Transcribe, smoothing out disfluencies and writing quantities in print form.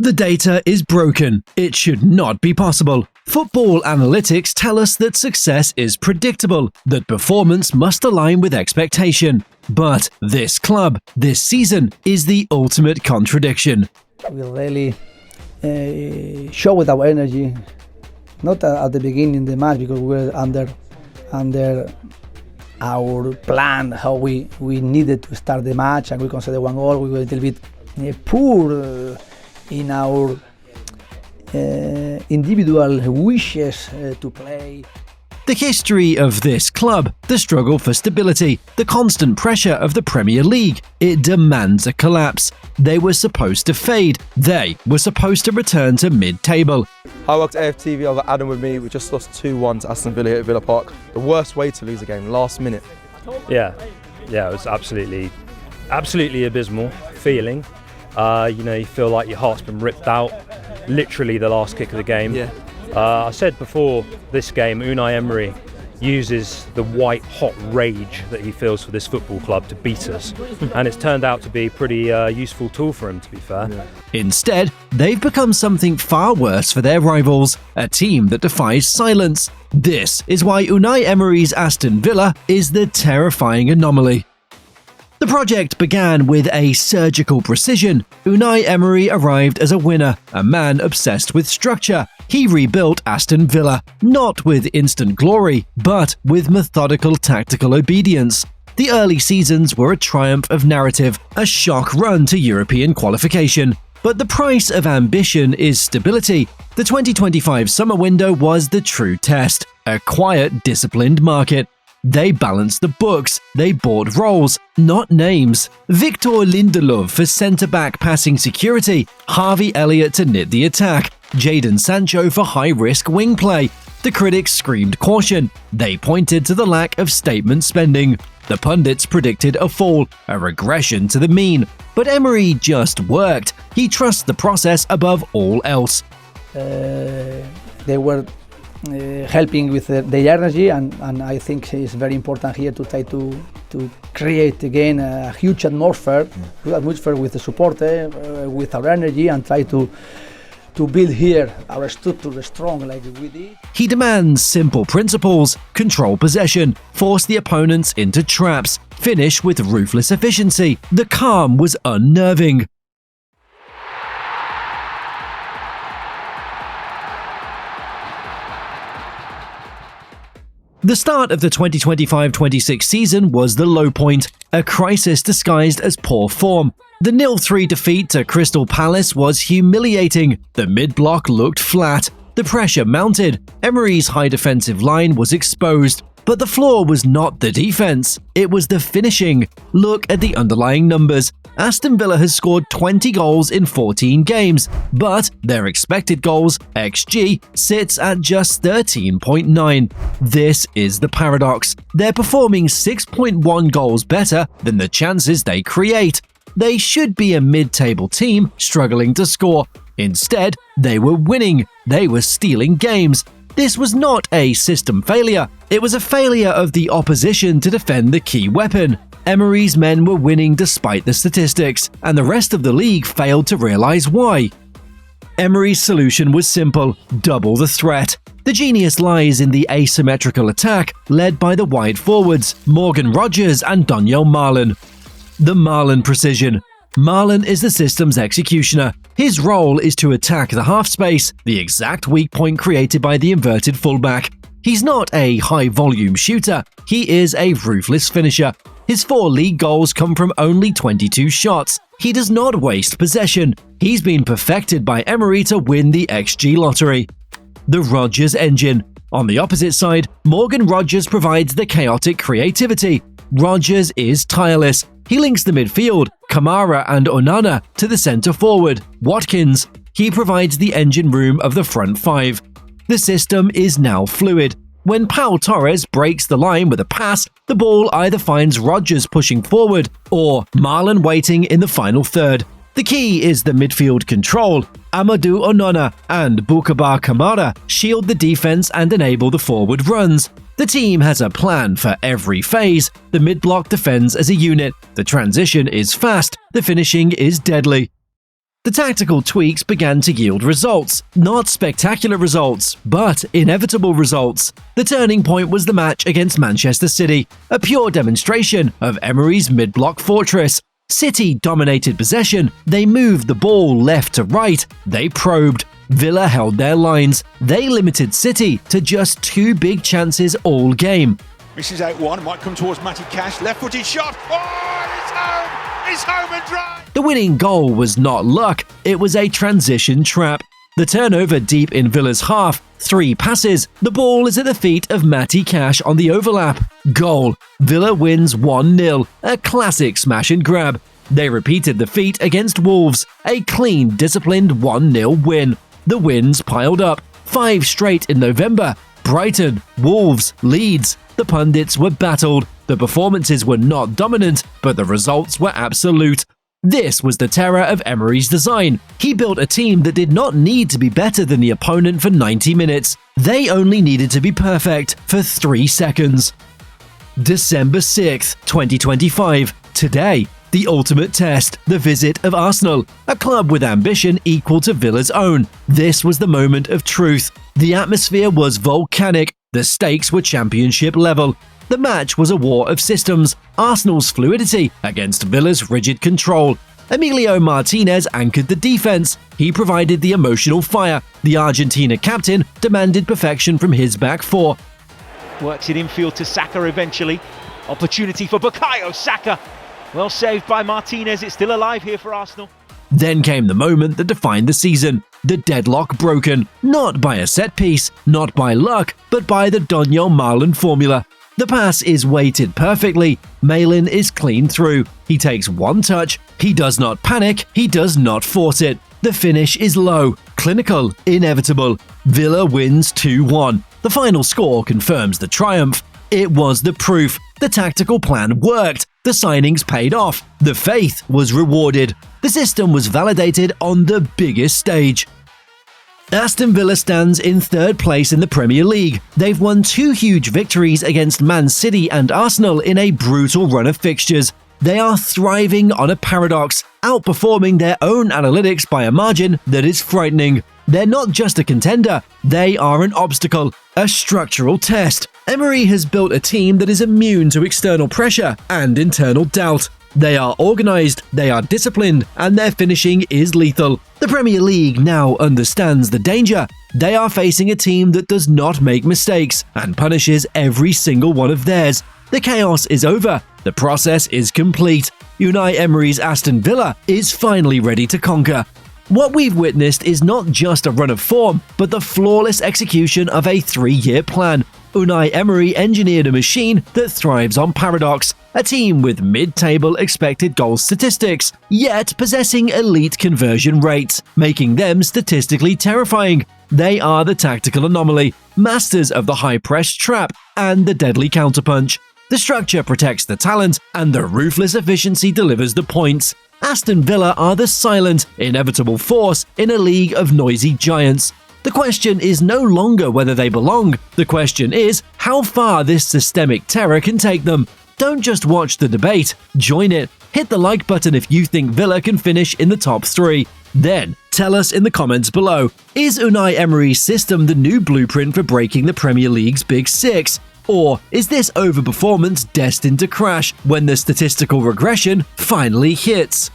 The data is broken. It should not be possible. Football analytics tell us that success is predictable, that performance must align with expectation. But this club, this season, is the ultimate contradiction. We really show with our energy, not at the beginning of the match because we were under our plan, how we needed to start the match, and we conceded one goal. We were a little bit poor in our individual wishes to play. The history of this club, the struggle for stability, the constant pressure of the Premier League, it demands a collapse. They were supposed to fade. They were supposed to return to mid-table. Hi, welcome to AFTV. I've got Adam with me. We just lost 2-1 to Aston Villa here at Villa Park. The worst way to lose a game, last minute. Yeah, it was absolutely abysmal feeling. You feel like your heart's been ripped out. Literally the last kick of the game. Yeah. I said before this game, Unai Emery uses the white-hot rage that he feels for this football club to beat us. And it's turned out to be a pretty useful tool for him, to be fair. Yeah. Instead, they've become something far worse for their rivals, a team that defies silence. This is why Unai Emery's Aston Villa is the terrifying anomaly. The project began with a surgical precision. Unai Emery arrived as a winner, a man obsessed with structure. He rebuilt Aston Villa, not with instant glory, but with methodical tactical obedience. The early seasons were a triumph of narrative, a shock run to European qualification. But the price of ambition is stability. The 2025 summer window was the true test, a quiet, disciplined market. They balanced the books, they bought roles, not names. Victor Lindelof for centre-back passing security, Harvey Elliott to knit the attack, Jadon Sancho for high-risk wing play. The critics screamed caution. They pointed to the lack of statement spending. The pundits predicted a fall, a regression to the mean. But Emery just worked. He trusts the process above all else. They were helping with their energy, and I think it's very important here to try to create again a huge atmosphere with the support, with our energy, and try to build here our structure strong like we did. He demands simple principles: control possession, force the opponents into traps, finish with ruthless efficiency. The calm was unnerving. The start of the 2025-26 season was the low point, a crisis disguised as poor form. The 0-3 defeat to Crystal Palace was humiliating. The mid-block looked flat. The pressure mounted. Emery's high defensive line was exposed. But the flaw was not the defense, it was the finishing. Look at the underlying numbers. Aston Villa has scored 20 goals in 14 games, but their expected goals, XG, sits at just 13.9. This is the paradox. They're performing 6.1 goals better than the chances they create. They should be a mid-table team struggling to score. Instead, they were winning. They were stealing games. This was not a system failure. It was a failure of the opposition to defend the key weapon. Emery's men were winning despite the statistics, and the rest of the league failed to realize why. Emery's solution was simple: double the threat. The genius lies in the asymmetrical attack led by the wide forwards, Morgan Rogers and Daniel Marlon. The Marlon precision. Marlon is the system's executioner. His role is to attack the half space, the exact weak point created by the inverted fullback. He's not a high-volume shooter, he is a ruthless finisher. His 4 league goals come from only 22 shots. He does not waste possession. He's been perfected by Emery to win the XG lottery. The Rogers engine. On the opposite side, Morgan Rogers provides the chaotic creativity. Rogers is tireless. He links the midfield, Kamara and Onana, to the centre forward, Watkins. He provides the engine room of the front 5. The system is now fluid. When Pau Torres breaks the line with a pass, the ball either finds Rogers pushing forward or Marlon waiting in the final third. The key is the midfield control. Amadou Onana and Boukaba Kamara shield the defense and enable the forward runs. The team has a plan for every phase. The mid-block defends as a unit. The transition is fast. The finishing is deadly. The tactical tweaks began to yield results, not spectacular results, but inevitable results. The turning point was the match against Manchester City, a pure demonstration of Emery's mid-block fortress. City dominated possession, they moved the ball left to right, they probed. Villa held their lines, they limited City to just 2 big chances all game. Misses out one, might come towards Matty Cash, left-footed shot, oh, it's home! It's home and dry! The winning goal was not luck, it was a transition trap. The turnover deep in Villa's half, 3 passes, the ball is at the feet of Matty Cash on the overlap. Goal. Villa wins 1-0, a classic smash and grab. They repeated the feat against Wolves, a clean, disciplined 1-0 win. The wins piled up, 5 straight in November. Brighton, Wolves, Leeds. The pundits were battled. The performances were not dominant, but the results were absolute. This was the terror of Emery's design. He built a team that did not need to be better than the opponent for 90 minutes. They only needed to be perfect for 3 seconds. December 6th, 2025. Today, the ultimate test, the visit of Arsenal, a club with ambition equal to Villa's own. This was the moment of truth. The atmosphere was volcanic. The stakes were championship level. The match was a war of systems, Arsenal's fluidity against Villa's rigid control. Emilio Martinez anchored the defense. He provided the emotional fire. The Argentina captain demanded perfection from his back four. Works it infield to Saka eventually. Opportunity for Bukayo Saka. Well saved by Martinez. It's still alive here for Arsenal. Then came the moment that defined the season. The deadlock broken, not by a set piece, not by luck, but by the Donyell Malen formula. The pass is weighted perfectly. Malen is clean through. He takes one touch. He does not panic. He does not force it. The finish is low, clinical, inevitable. Villa wins 2-1. The final score confirms the triumph. It was the proof. The tactical plan worked. The signings paid off. The faith was rewarded. The system was validated on the biggest stage. Aston Villa stands in 3rd place in the Premier League. They've won 2 huge victories against Man City and Arsenal in a brutal run of fixtures. They are thriving on a paradox, outperforming their own analytics by a margin that is frightening. They're not just a contender, they are an obstacle, a structural test. Emery has built a team that is immune to external pressure and internal doubt. They are organised, they are disciplined, and their finishing is lethal. The Premier League now understands the danger. They are facing a team that does not make mistakes and punishes every single one of theirs. The chaos is over. The process is complete. Unai Emery's Aston Villa is finally ready to conquer. What we've witnessed is not just a run of form, but the flawless execution of a 3-year plan. Unai Emery engineered a machine that thrives on paradox, a team with mid-table expected goal statistics, yet possessing elite conversion rates, making them statistically terrifying. They are the tactical anomaly, masters of the high-press trap and the deadly counterpunch. The structure protects the talent, and the ruthless efficiency delivers the points. Aston Villa are the silent, inevitable force in a league of noisy giants. The question is no longer whether they belong. The question is how far this systemic terror can take them. Don't just watch the debate, join it. Hit the like button if you think Villa can finish in the top 3. Then, tell us in the comments below, is Unai Emery's system the new blueprint for breaking the Premier League's Big Six? Or is this overperformance destined to crash when the statistical regression finally hits?